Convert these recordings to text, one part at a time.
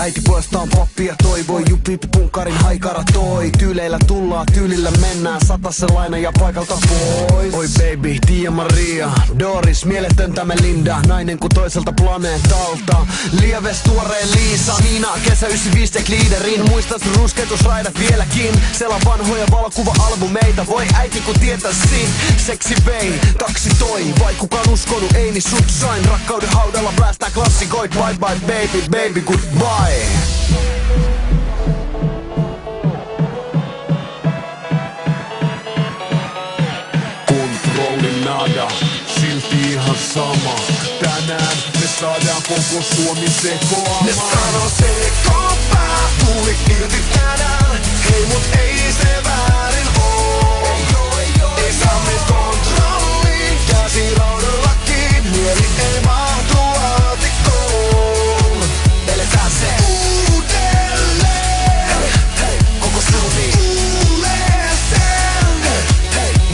Äiti puolestaan pappi ja toivoi, jupit punkarin haikara toi. Tyyleillä tullaan, tyylillä mennään, sataselainen ja paikalta pois. Oi baby, Tia Maria, Doris, mieletön me Linda. Nainen kuin toiselta planeetalta. Lieves tuoreen Liisa, Niina, kesä 95 tek liideriin. Muistan sun rusketusraidat vieläkin. Sela vanhoja valokuva-albumeita, voi äiti kun tietäisi. Seksi vei, taksi toi, vai kukaan uskonut, ei niin sut sain. Rakkauden haudalla blästää klassikoit, bye bye baby, baby goodbye. Kontrolli nada, silti ihan sama. Tänään me saadaan koko Suomi sekoamaan. Ne sano sekopää, tuli irti tänään. Hei mut ei se väärin oo. Ei saa me kontrolliin, käsi raudalla kiinni. Mieli ei mahtu aatikkoon. Eletään se uudelleen. Koko Suomi kuulee sen.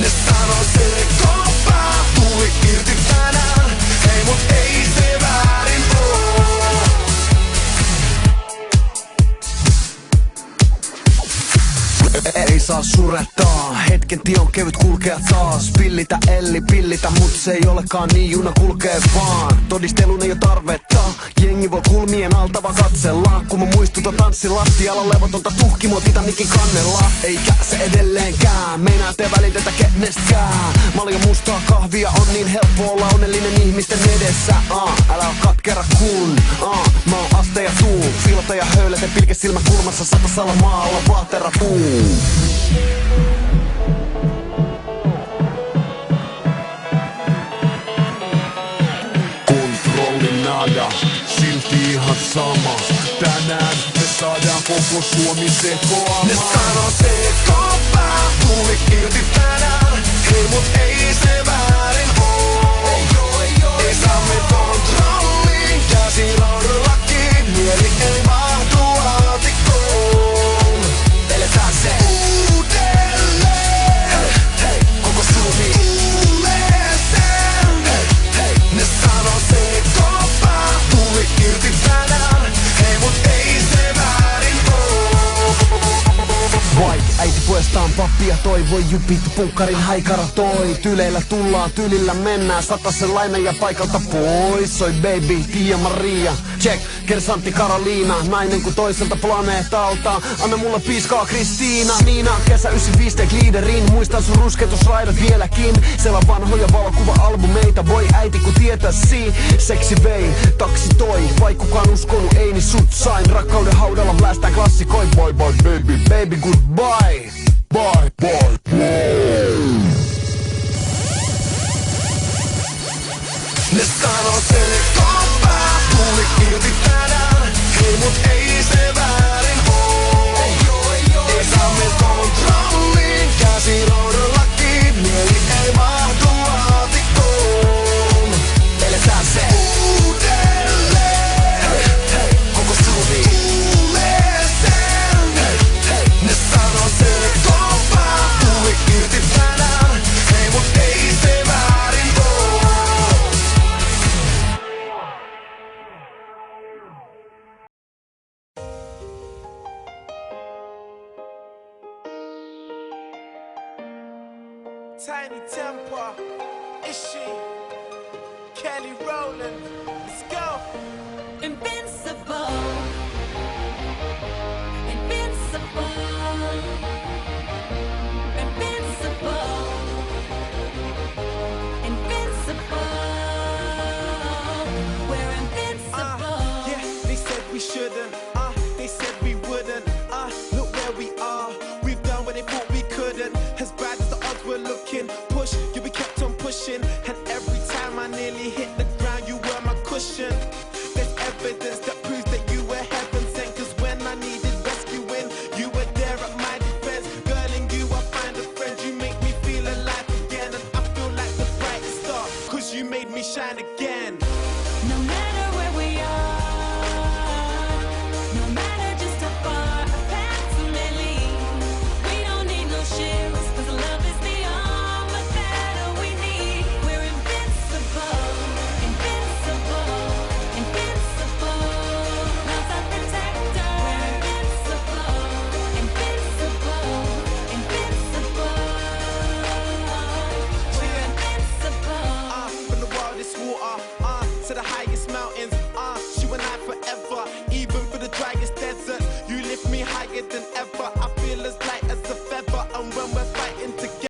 Ne sano sekopää, tuli irti tänään. Hei mut ei se väärin oo. Ei saa surettaa, hetken tion kevyt kulkea taas. Pillitä Elli, pillitä, mut se ei olekaan niin, juna kulkee vaan. Todistelun ei oo tarvetta, jengi voi kulmien alta vaan katsella. Kun mä muistutan tanssin lattialla levotonta tuhkimoa Titanikin kannella. Eikä se edelleenkään, meinaa te välitetä kenestäkään. Malja mustaa kahvia on niin helppo olla onnellinen ihmisten edessä. Älä oo katkera kun, mä oon aste ja tuu. Filta ja höylete, pilke silmä kulmassa, satasella maalla vaaterapuu. Kontrolli nada, silti ihan sama. Tänään me saadaan koko Suomi sekoamaan. Ne sano sekopää, tuli irti tänään. Hei mut ei se väärin oo. Ei saa me kontrolliin, käsi raudalla kiinni. Mieli ei mahtu aatikkoon. Eletään se uudelleen. Koko Suomi kuulee sen. Ne sano sekopää, tuli irti tänään. Hei mut ei se väärin oo. Vai äiti puolestaan pappi ja toivoi, jupit punkkarin haikara toi. Tyyleillä tullaan, tyylillä mennään, sataselainen ja paikalta pois. Oi baby, Tia Maria, check, kersantti Karoliina. Nainen kuin toiselta planeetalta, anna mulle piiskaa Kristiina. Niina, kesä 95 tek liideriin. Muistan sun rusketusraidat vieläkin. Sela vanhoja valokuva-albumeita, voi äiti kun tietäisi. Seksi vei, taksi toi, vai kukaan uskonut, ei niin sut sain. Rakkauden haudalla blästää klassikoi, bye bye baby, baby goodbye. Bye bye bye. Ne sano sekopää, tuli irti tänään. Hei mut ei se väärin oo. Ei saa me kontrolliin, käsi raudalla kiinni. Mieli ei mahtu aatikkoon. Eletään se uudelleen. Koko Suomi kuulee sen. Ne sano sekopää, tuli irti tänään. Hei mut ei se väärin oo. Tiny Temper, Ishi, Kelly Rowland, let's go. Invincible, invincible, invincible, invincible. We're invincible. Yeah, they said we shouldn't, they said we wouldn't, look where we are. We've done what they thought we couldn't.